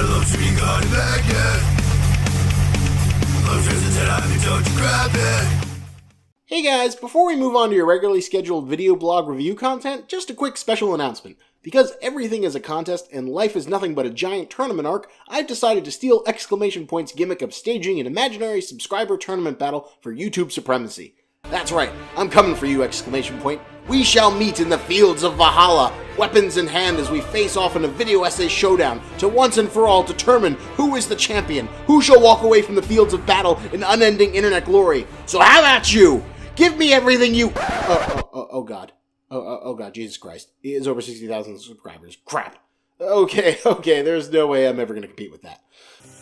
Lobster, you got it back yet? Lobster's a 10 out, don't you grab it? Hey guys, before we move on to your regularly scheduled video blog review content, just a quick special announcement. Because everything is a contest and life is nothing but a giant tournament arc, I've decided to steal Exclamation Point's gimmick of staging an imaginary subscriber tournament battle for YouTube supremacy. That's right, I'm coming for you, Exclamation Point. We shall meet in the fields of Valhalla, weapons in hand as we face off in a video essay showdown to once and for all determine who is the champion, who shall walk away from the fields of battle in unending internet glory. So how about you? Give me everything you... Oh god. Oh god, Jesus Christ. He is over 60,000 subscribers. Crap. Okay, there's no way I'm ever going to compete with that.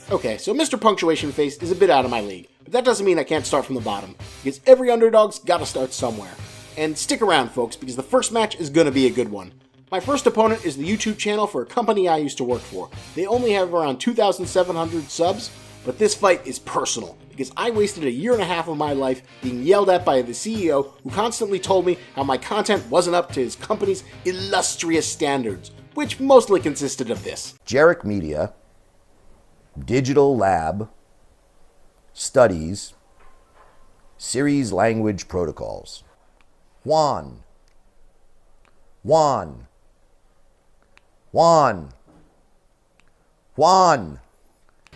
Okay, so Mr. Punctuation Face is a bit out of my league, but that doesn't mean I can't start from the bottom, because every underdog's gotta start somewhere. And stick around, folks, because the first match is gonna be a good one. My first opponent is the YouTube channel for a company I used to work for. They only have around 2,700 subs, but this fight is personal, because I wasted a year and a half of my life being yelled at by the CEO who constantly told me how my content wasn't up to his company's illustrious standards, which mostly consisted of this. Jarek Media, Digital Lab, Studies, Series Language Protocols. Juan.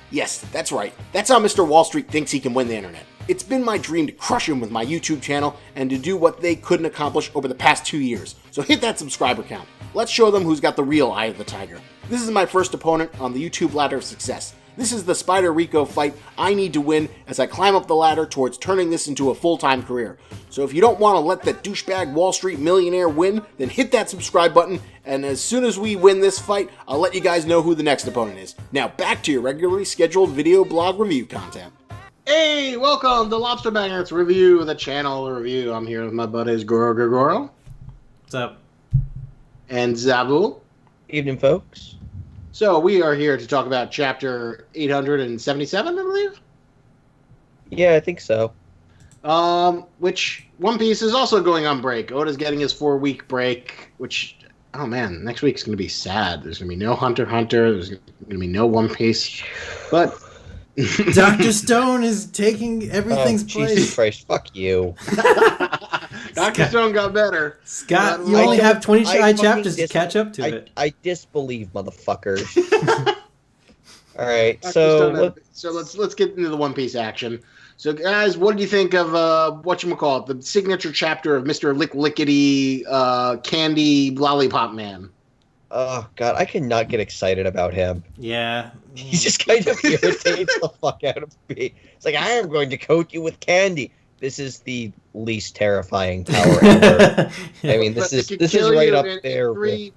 Yes, that's right. That's how Mr. Wall Street thinks he can win the internet. It's been my dream to crush him with my YouTube channel and to do what they couldn't accomplish over the past 2 years. So hit that subscriber count. Let's show them who's got the real eye of the tiger. This is my first opponent on the YouTube ladder of success. This is the Spider Rico fight I need to win as I climb up the ladder towards turning this into a full-time career. So if you don't want to let that douchebag Wall Street millionaire win, then hit that subscribe button, and as soon as we win this fight, I'll let you guys know who the next opponent is. Now back to your regularly scheduled video blog review content. Hey, welcome to Lobster Bangers Review, the channel review. I'm here with my buddies Goro. What's up? And Zabu. Evening, folks. So we are here to talk about chapter 877, I believe? Yeah, I think so. Which One Piece is also going on break. Oda's getting his 4-week break, which, oh man, next week's going to be sad. There's going to be no Hunter x Hunter. There's going to be no One Piece. But... Dr. Stone is taking everything's place. Jesus Christ, fuck you. Dr. Stone got better. Scott, you only have 25 chapters to catch up to it. I disbelieve, motherfuckers. Alright, so let's get into the One Piece action. So guys, what did you think of whatchamacallit, the signature chapter of Mr. Lickety Candy Lollipop Man? Oh god, I cannot get excited about him. Yeah. He just kind of irritates the fuck out of me. It's like, I am going to coat you with candy. This is the least terrifying power ever. I mean, this is right up there.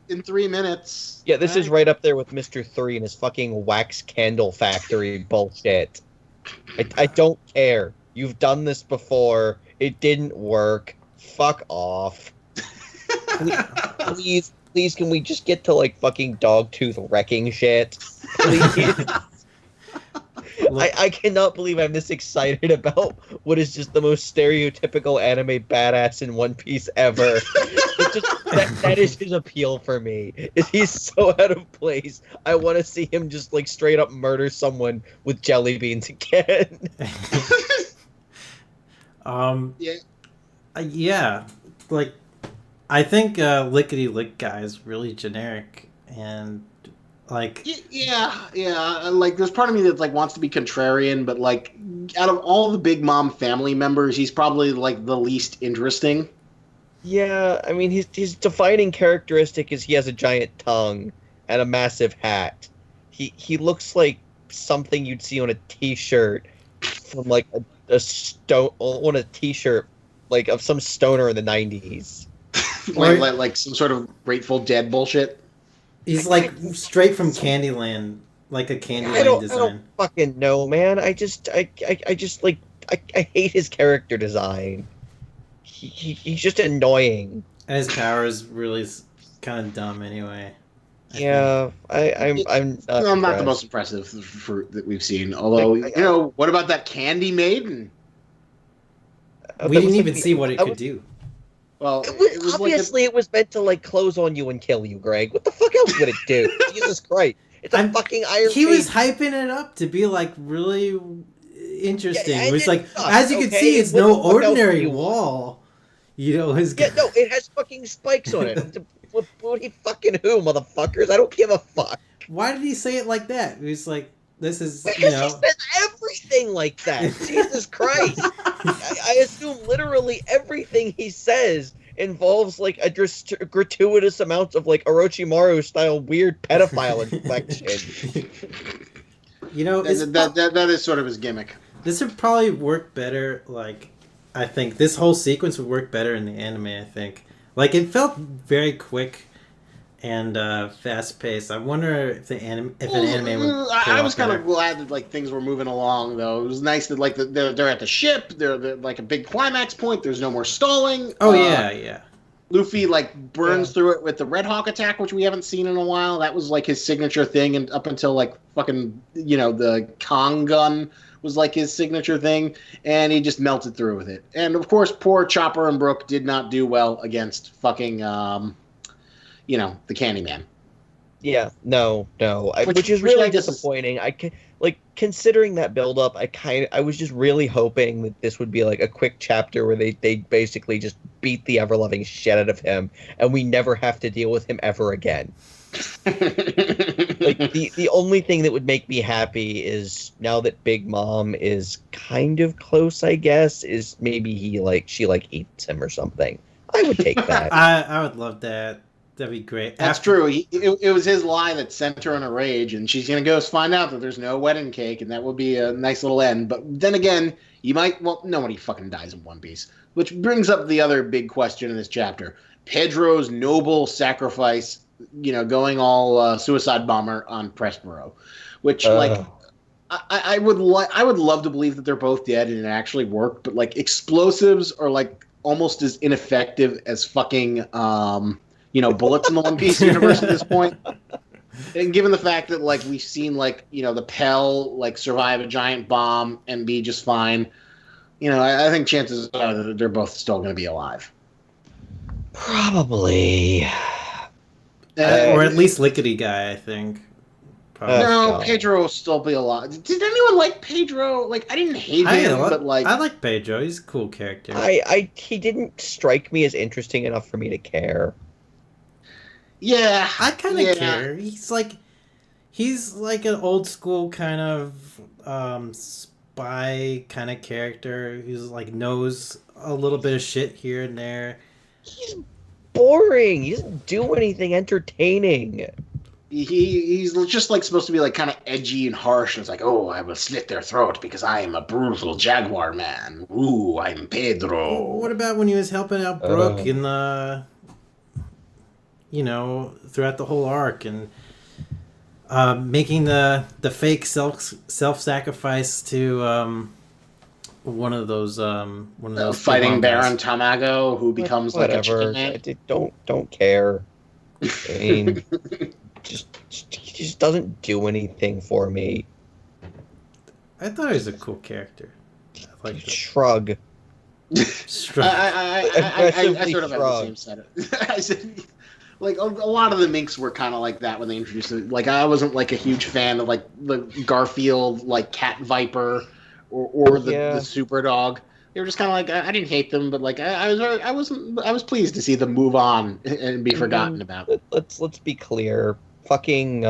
In 3 minutes. Yeah, this is right up there with Mr. 3 and his fucking wax candle factory bullshit. I don't care. You've done this before. It didn't work. Fuck off. Please, can we just get to, like, fucking Dogtooth wrecking shit? Please. I cannot believe I'm this excited about what is just the most stereotypical anime badass in One Piece ever. That is his appeal for me. He's so out of place. I want to see him just, like, straight up murder someone with jelly beans again. Yeah, like, I think Lickety Lick guy is really generic, and like like there's part of me that like wants to be contrarian, but like out of all the Big Mom family members, he's probably like the least interesting. Yeah, I mean his defining characteristic is he has a giant tongue and a massive hat. He looks like something you'd see on a T-shirt from like on a T-shirt like of some stoner in the 90s. like some sort of Grateful Dead bullshit. He's like straight from Candyland, like a Candyland design. I don't fucking know, man. I just like I hate his character design. He's just annoying. And his power is really kind of dumb anyway. I'm not the most impressive that we've seen. Although, what about that Candy Maiden? We didn't even see what it could do. Well, it was obviously it was meant to like close on you and kill you, Greg. What the fuck else would it do? Jesus Christ! It's a fucking Iron He was Maiden. hyping it up to be like really interesting. Yeah, it was and like, it sucks, as you can okay? see, it's What no the fuck else do ordinary you want? wall. You know, his Yeah, no, it has fucking spikes on it. What he fucking who, motherfuckers? I don't give a fuck. Why did he say it like that? He was like, this is, Because you know. he says everything like that. Jesus Christ. I assume literally everything he says involves like a gratuitous amount of like Orochimaru style weird pedophile inflection. You know, that is sort of his gimmick. this would probably work better, like, I think this whole sequence would work better in the anime, I think. Like, it felt very quick and fast-paced. I wonder if an anime would I was kind of glad that like things were moving along, though. It was nice that like they're at the ship. They're like a big climax point. There's no more stalling. Oh, yeah. Luffy like burns through it with the Red Hawk attack, which we haven't seen in a while. That was like his signature thing, and up until like fucking the Kong gun was like his signature thing, and he just melted through with it. And of course, poor Chopper and Brook did not do well against fucking the Candyman. Yeah, no, which is really really disappointing. Considering that build up, I was just really hoping that this would be like a quick chapter where they basically just beat the ever loving shit out of him, and we never have to deal with him ever again. Like the only thing that would make me happy is now that Big Mom is kind of close, I guess, is maybe she eats him or something. I would take that. I would love that. That'd be great. That's true. It was his lie that sent her in a rage, and she's going to go find out that there's no wedding cake, and that would be a nice little end. But then again, nobody fucking dies in One Piece. Which brings up the other big question in this chapter. Pedro's noble sacrifice, going all suicide bomber on Prospero. Which, I would love to believe that they're both dead and it actually worked, but, like, explosives are, like, almost as ineffective as fucking... bullets in the One Piece universe at this point. And given the fact that, like, we've seen, like, the Pell, like, survive a giant bomb and be just fine, I think chances are that they're both still going to be alive. Probably. Or at least Lickety Guy, I think. No, Pedro will still be alive. Did anyone like Pedro? Like, I didn't hate him, but, like... I like Pedro. He's a cool character. He didn't strike me as interesting enough for me to care. Yeah, I kind of care. He's like an old school kind of spy kind of character who's like knows a little bit of shit here and there. He's boring. He doesn't do anything entertaining. He's just like supposed to be like kind of edgy and harsh. And it's like, oh, I will slit their throat because I am a brutal Jaguar man. Ooh, I'm Pedro. What about when he was helping out Brook in the... throughout the whole arc, and making the fake self-sacrifice to one of those fighting Baron Tamago, who becomes like a chicken man. Don't care. I mean, he just doesn't do anything for me. I thought he was a cool character. Shrug. I sort of have the same setup. I said. Like, a lot of the minks were kind of like that when they introduced it. Like, I wasn't, like, a huge fan of, like, the Garfield, like, Cat Viper or the Super Dog. They were just kind of like, I didn't hate them, but, like, I was pleased to see them move on and be forgotten about. Let's be clear. Fucking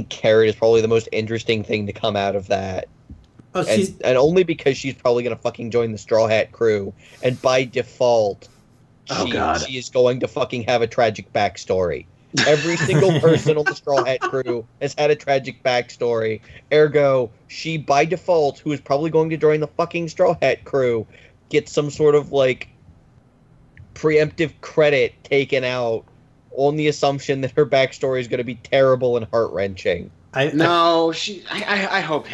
Carrot is probably the most interesting thing to come out of that. Oh, and only because she's probably going to fucking join the Straw Hat crew. And by default... She is going to fucking have a tragic backstory. Every single person on the Straw Hat crew has had a tragic backstory. Ergo, she, by default, who is probably going to join the fucking Straw Hat crew, gets some sort of, like, preemptive credit taken out on the assumption that her backstory is going to be terrible and heart-wrenching. I hope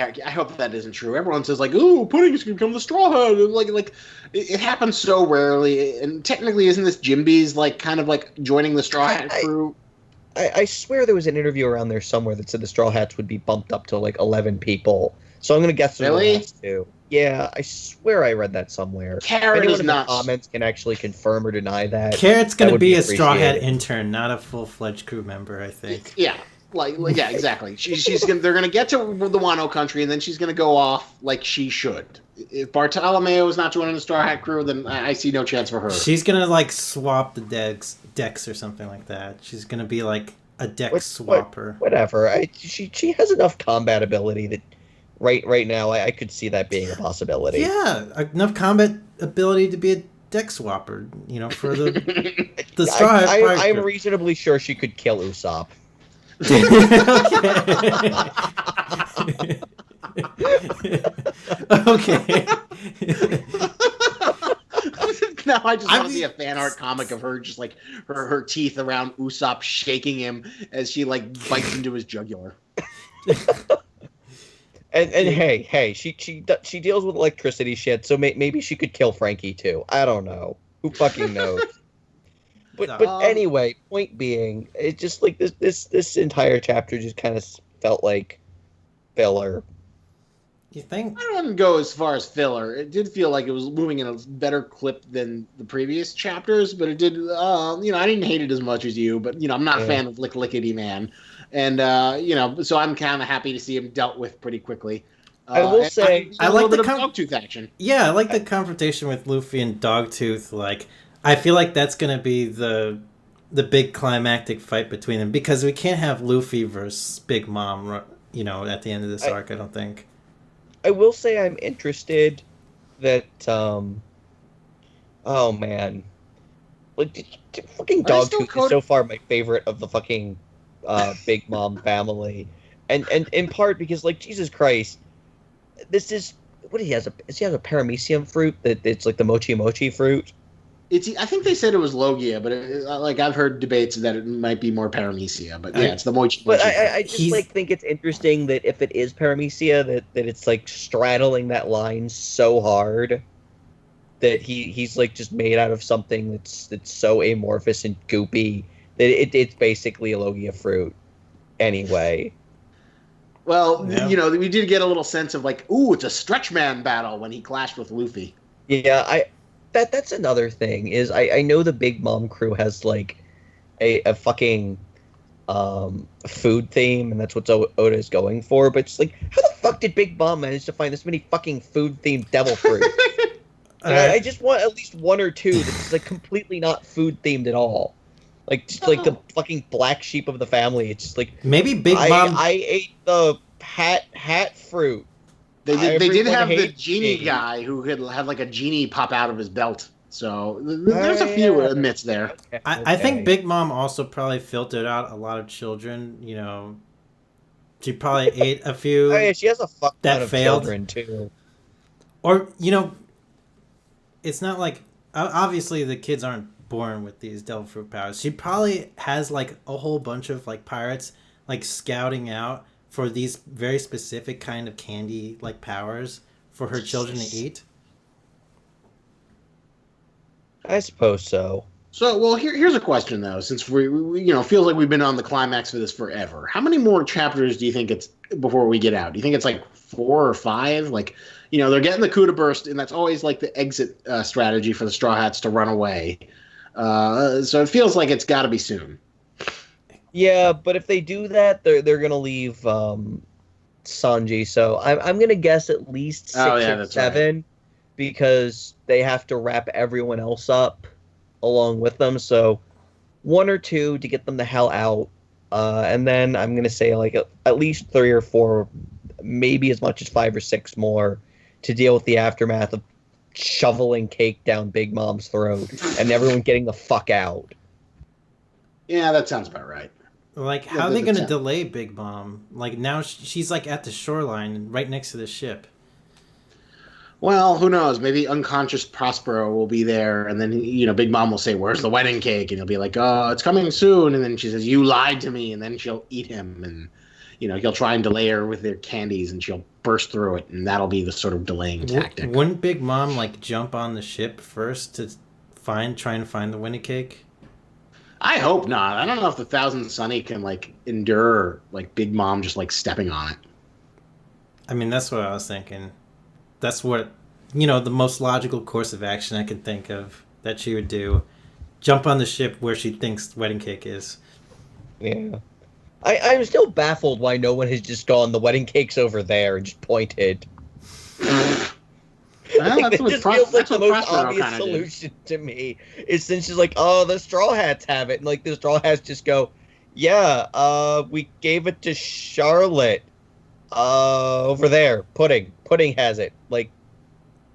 that isn't true. Everyone says like, "Ooh, Pudding's gonna become the Straw Hat." Like it happens so rarely. And technically, isn't this Jimby's like kind of like joining the Straw Hat crew? I swear there was an interview around there somewhere that said the Straw Hats would be bumped up to like 11 people. So I'm gonna guess really? The last two. Yeah, I swear I read that somewhere. Carrot Anyone is in the not. comments can actually confirm or deny that. Carrot's That gonna would be be a Straw Hat appreciated. intern, not a full-fledged crew member, I think. Yeah, yeah, exactly. She's gonna. They're gonna get to the Wano country, and then she's gonna go off like she should. If Bartolomeo is not joining the Straw Hat crew, then I see no chance for her. She's gonna like swap the decks or something like that. She's gonna be like a deck swapper. Whatever. She has enough combat ability that right now I could see that being a possibility. Yeah, enough combat ability to be a deck swapper. You know, for the Straw Hat. I'm reasonably sure she could kill Usopp. Okay. Now I just want to see a fan art comic of her just like her teeth around Usopp shaking him as she like bites into his jugular. And hey, she deals with electricity shit, so maybe she could kill Frankie too. I don't know. Who fucking knows? But anyway, point being, it's just like this entire chapter just kind of felt like filler. You think? I wouldn't go as far as filler. It did feel like it was moving in a better clip than the previous chapters, but it did. I didn't hate it as much as you, but I'm not a fan of Lickety Man, and so I'm kind of happy to see him dealt with pretty quickly. I will say, I like the Dogtooth action. Yeah, I like the confrontation with Luffy and Dogtooth. Like, I feel like that's gonna be the big climactic fight between them, because we can't have Luffy versus Big Mom, at the end of this arc. I don't think. I will say I'm interested that oh man, like fucking Dogtooth is so far my favorite of the fucking Big Mom family, and in part because like Jesus Christ, this is what he has a paramecium fruit that it's like the mochi fruit. I think they said it was Logia, but I've heard debates that it might be more Paramecia. But yeah, it's the mochi. But I just think it's interesting that if it is Paramecia, that it's like straddling that line so hard that he's like just made out of something that's so amorphous and goopy that it's basically a Logia fruit. Anyway. Well, we did get a little sense of like, ooh, it's a Stretch Man battle when he clashed with Luffy. Yeah, That's another thing is I know the Big Mom crew has like a fucking food theme, and that's what Oda is going for. But it's like, how the fuck did Big Mom manage to find this many fucking food themed devil fruit? I just want at least one or two that's like completely not food themed at all. Like just like the fucking black sheep of the family. It's just like maybe Big Mom. I ate the hat fruit. They did have the genie guy who had like a genie pop out of his belt. So there's a few admits there. Okay. I think Big Mom also probably filtered out a lot of children. She probably ate a few. Oh, yeah, she has a fuck ton of failed. children too. Or it's not like obviously the kids aren't born with these devil fruit powers. She probably has like a whole bunch of like pirates like scouting out for these very specific kind of candy like powers for her children to eat. I suppose so. So, well, here's a question though. Since we feels like we've been on the climax for this forever. How many more chapters do you think it's before we get out? Do you think it's like 4 or 5? Like, they're getting the coup de burst, and that's always like the exit strategy for the Straw Hats to run away. So it feels like it's got to be soon. Yeah, but if they do that, they're gonna leave Sanji. So I'm gonna guess at least 6 or 7, right, because they have to wrap everyone else up along with them. So 1 or 2 to get them the hell out, and then I'm gonna say like at least 3 or 4, maybe as much as 5 or 6 more to deal with the aftermath of shoveling cake down Big Mom's throat and everyone getting the fuck out. Yeah, that sounds about right. Like, how are they going to delay Big Mom? Like, now she's, like, at the shoreline right next to the ship. Well, who knows? Maybe unconscious Prospero will be there, and then, Big Mom will say, where's the wedding cake? And he'll be like, oh, it's coming soon. And then she says, you lied to me. And then she'll eat him. And, he'll try and delay her with their candies, and she'll burst through it. And that'll be the sort of delaying tactic. Wouldn't Big Mom, like, jump on the ship first to try and find the wedding cake? I hope not. I don't know if the Thousand Sunny can like endure like Big Mom just like stepping on it. I mean, that's what I was thinking. that's what, the most logical course of action I can think of that she would do. Jump on the ship where she thinks wedding cake is. Yeah. I'm still baffled why no one has just gone, the wedding cake's over there, and just pointed. Well, Like, that just feels like the most obvious solution to me. Is since she's like, oh, the Straw Hats have it. And like the Straw Hats just go, yeah, we gave it to Charlotte. Over there. Pudding. Pudding has it. Like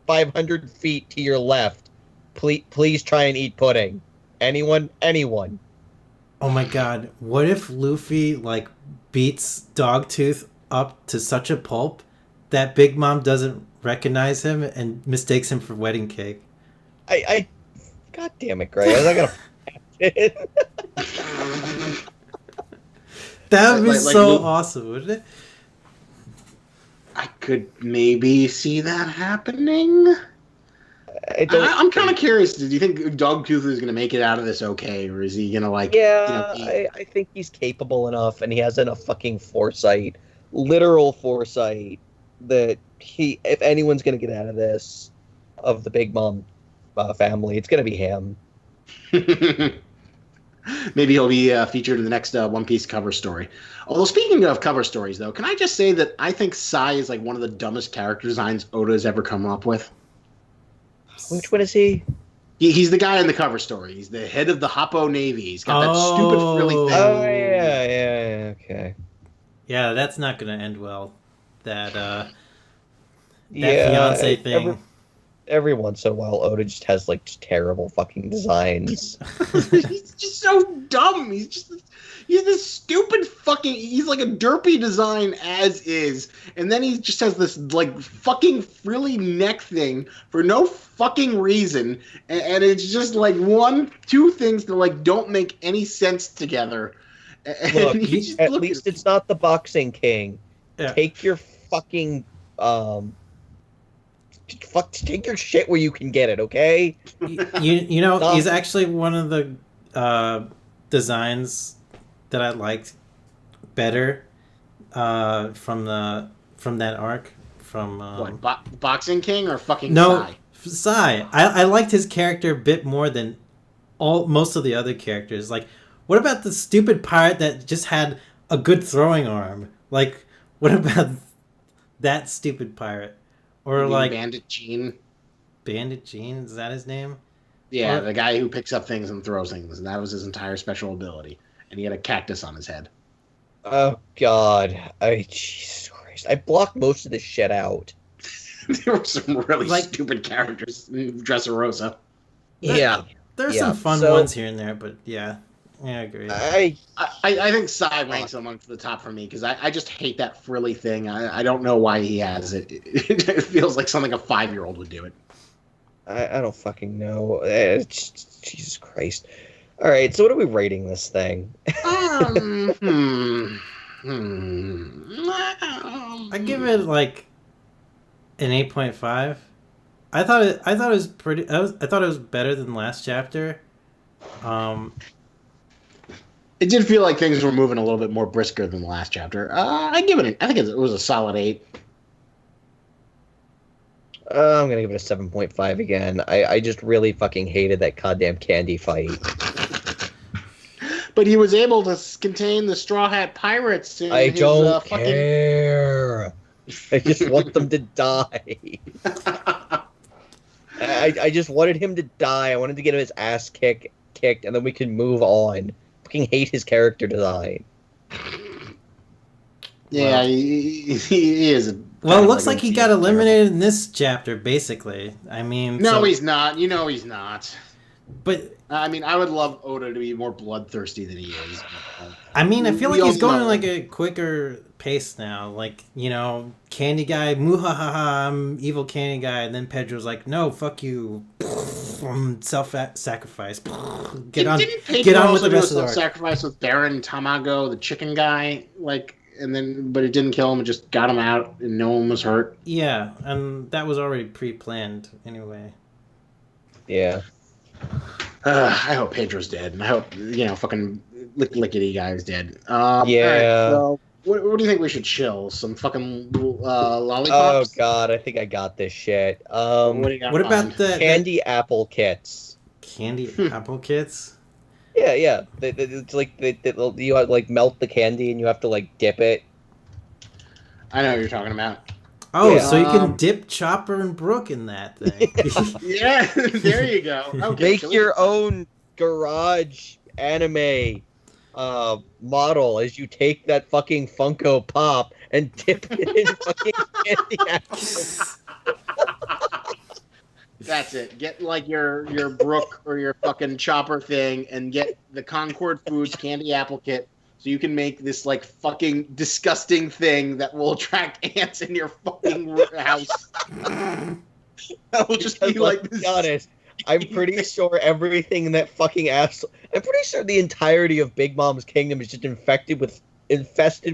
500 feet to your left. Please try and eat pudding. Anyone? Anyone. Oh my god, what if Luffy, like, beats Dogtooth up to such a pulp that Big Mom doesn't recognize him and mistakes him for wedding cake? God damn it, Gray. I'm not gonna That would be so awesome, wouldn't it? I could maybe see that happening. I'm kind of curious. Do you think Dogtooth is going to make it out of this okay, or is he going to like? Yeah, I think he's capable enough, and he has enough fucking foresight, literal foresight, that if anyone's going to get out of this, of the Big Mom family, it's going to be him. Maybe he'll be featured in the next One Piece cover story. Although, speaking of cover stories, though, can I just say that I think Sai is like one of the dumbest character designs Oda has ever come up with. Which one is he? He's the guy in the cover story. He's the head of the Hoppo Navy. He's got that stupid frilly thing. Oh, yeah, okay. Yeah, that's not going to end well. That fiance thing. Every once in a while, Oda just has, like, just terrible fucking designs. He's just so dumb. He's this stupid fucking... He's like a derpy design as is. And then he just has this, like, fucking frilly neck thing for no fucking reason. And it's just, like, two things that, like, don't make any sense together. Look, at least it's not the Boxing King. Yeah. Take your fucking... take your shit where you can get it, okay? He's actually one of the designs that I liked better from that arc. From Boxing King or fucking Sai? Sai. I liked his character a bit more than most of the other characters. Like, what about the stupid pirate that just had a good throwing arm? Like, what about that stupid pirate? Or like Bandit Gene. Bandit Gene, is that his name? Yeah, the guy who picks up things and throws things, and that was his entire special ability. And he had a cactus on his head. Oh God! Jesus Christ! I blocked most of this shit out. There were some really stupid characters in Dressrosa. Yeah, there's some fun ones here and there, but yeah, I agree. I think Sai ranks amongst the top for me because I just hate that frilly thing. I don't know why he has it. It feels like something a 5-year-old would do it. I don't fucking know. Jesus Christ. All right, so what are we rating this thing? I give it like an 8.5. I thought it was pretty. I thought it was better than last chapter. It did feel like things were moving a little bit more brisker than the last chapter. I think it was a solid 8. I'm gonna give it a 7.5 again. I just really fucking hated that goddamn candy fight. But he was able to contain the Straw Hat Pirates. I don't care. I just want them to die. I just wanted him to die. I wanted to get his ass kicked, and then we can move on. Fucking hate his character design. Yeah, he is. Well, it looks like he got eliminated in this chapter, basically. I mean... No, he's not. You know he's not. But... I mean, I would love Oda to be more bloodthirsty than he is. I mean, I feel like he's going at like a quicker pace now. Like, Candy Guy, muhahaha, I'm evil Candy Guy. And then Pedro's like, no, fuck you. Self-sacrifice. Get on with the rest of the arc. Sacrifice with Baron Tamago, the chicken guy, but it didn't kill him. It just got him out, and no one was hurt. Yeah, and that was already pre-planned anyway. Yeah. I hope Pedro's dead, and I hope fucking lickety guy is dead. Yeah. Right, What do you think we should chill? Some fucking Oh lollipops? god, I think I got this shit. What do you got What in about mind? the Candy apple kits. candy apple kits? Yeah. It's like you like melt the candy and you have to like dip it. I know what you're talking about. Oh, Yeah. so you can dip Chopper and Brooke in that thing. Yeah, there you go. Okay, Make so we- your own garage anime model as you take that fucking Funko Pop and dip it in fucking candy apples. That's it. Get like your Brook or your fucking Chopper thing, and get the Concord Foods candy apple kit, so you can make this like fucking disgusting thing that will attract ants in your fucking house. That will just be Because, like let's this. be honest, I'm pretty sure everything in that fucking ass. I'm pretty sure the entirety of Big Mom's kingdom is just infested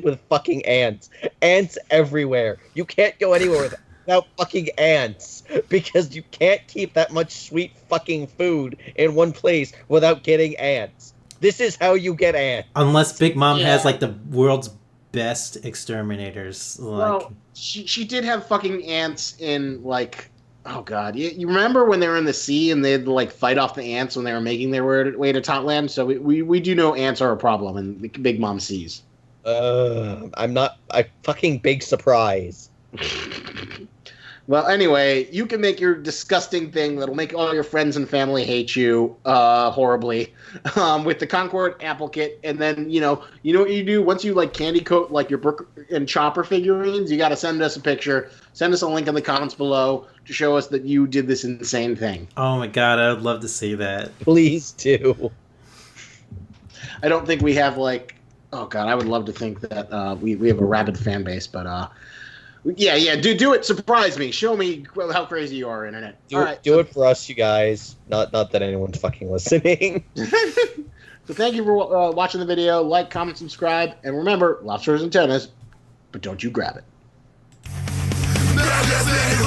with fucking ants. Ants everywhere. You can't go anywhere without fucking ants because you can't keep that much sweet fucking food in one place without getting ants. This is how you get ants. Unless Big Mom has Yeah. like the world's best exterminators. Like, Well, she did have fucking ants in like. Oh god, you remember when they were in the sea and they'd like fight off the ants when they were making their way to Totland? So we do know ants are a problem in the Big Mom seas. I'm not a fucking big surprise. Well, anyway, you can make your disgusting thing that'll make all your friends and family hate you horribly with the Concord apple kit, and then you know what you do once you like candy coat like your Brook and Chopper figurines. You got to send us a picture, send us a link in the comments below to show us that you did this insane thing. oh my god, I would love to see that. Please do. I don't think we have like, oh god, I would love to think that we have a rabid fan base, but yeah, do it. Surprise me. Show me how crazy you are, internet. Do, All right, do it for us, you guys. Not that anyone's fucking listening. So thank you for watching the video. Like, comment, subscribe, and remember, lobster is antennas, but don't you grab it. Metal gets made